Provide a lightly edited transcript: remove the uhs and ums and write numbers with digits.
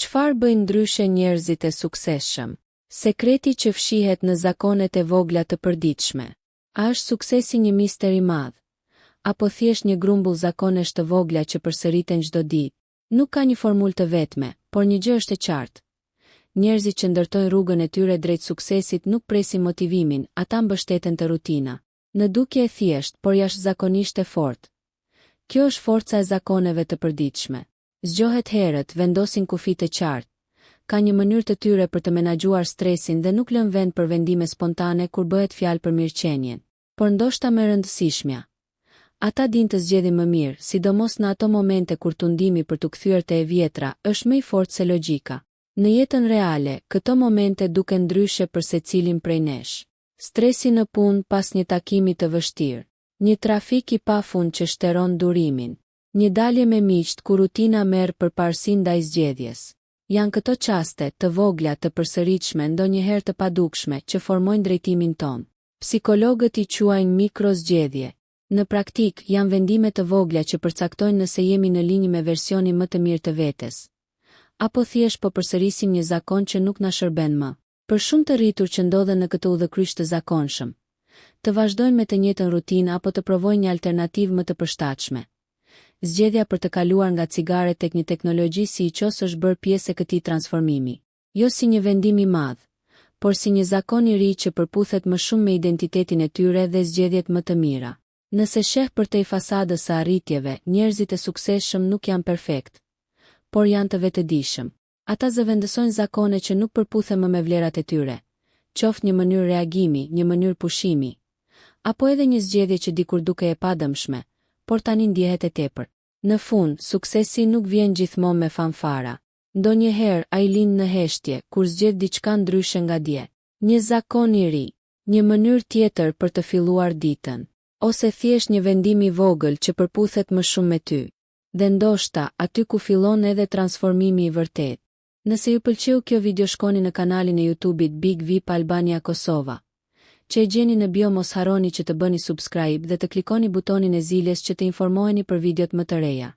Çfarë bëjnë ndryshe njerëzit e suksesshëm? Sekreti që fshihet në zakonet e vogla të përditshme. A është suksesi një mister i madh? Apo thjesht një grumbull zakonesh të vogla që përsëriten çdo ditë? Nuk ka një formulë të vetme, por një gjë është e qartë. Njerëzit që ndërtojnë rrugën e tyre drejt suksesit nuk presin motivimin, ata mbështeten te rutina. Në dukje e thjesht, por jashtëzakonisht e fortë. Kjo është forca e zakoneve të përditshme. Zgjohet herët, vendosin kufi të qartë. Ka një mënyrë të tyre për të menaxhuar stresin dhe nuk lën vend për vendime spontane kur bëhet fjalë për mirëqenien. Por ndoshta më rëndësishmja. Ata dinë të zgjedhin më mirë, sidomos në ato momente kur tundimi për të kthyer te e vjetra është më i fortë se logjika. Në jetën reale, këto momente duken ndryshe për secilin prej nesh. Stresi në punë pas një takimi të vështirë, një trafik i pafund që shteron durimin, një dalje me miqt ku rutina merr përparësinë ndaj zgjedhjes. Janë këto çaste të vogla të përsëritshme ndonjëherë të padukshme që formojnë drejtimin ton. Psikologët i quajnë mikrozgjedhje. Në praktik janë vendime të vogla që përcaktojnë nëse jemi në linjë me versionin më të mirë të vetes. Apo thjesht po përsërisim një zakon që nuk na shërben më. Për shumë të rritur që ndodhen në këtë udhëkryq të zakonshëm, të vazhdojnë me të njëjtën rutinë apo të provojnë një alternativë më të përshtatshme. Zgjedhja për të kaluar nga cigaret tek një teknologji si iQOS është bërë pjesë e këtij transformimi. Jo si një vendim i madh, por si një zakon i ri që përputhet më shumë me identitetin e tyre dhe zgjedhjet më të mira. Nëse sheh përtej fasadës së arritjeve, njerëzit e suksesshëm nuk janë perfekt, por janë të vetëdijshëm. Ata zëvendësojnë zakone që nuk përputhen më me vlerat e tyre, qoftë një mënyrë reagimi, një mënyrë pushimi, apo edhe një zgjedhje që dikur duke e padëmshme, por tani ndjehet e tepër. Në fund, suksesi nuk vjen gjithmonë me fanfara. Ndonjëherë ai lind në heshtje, kur zgjedh diçka ndryshe nga dje. Një zakon i ri, një mënyrë tjetër për të filluar ditën, ose thjesht një vendim i vogël që përputhet më shumë me ty. Dhe ndoshta, aty ku fillon edhe transformimi i vërtet. Nëse ju pëlqeu kjo video, shkoni në kanalin e YouTube-it Big VIP Albania Kosova, që e gjeni në bio. Mos harroni që të bëni subscribe dhe të klikoni butonin e ziljes që të informoheni për videot më të reja.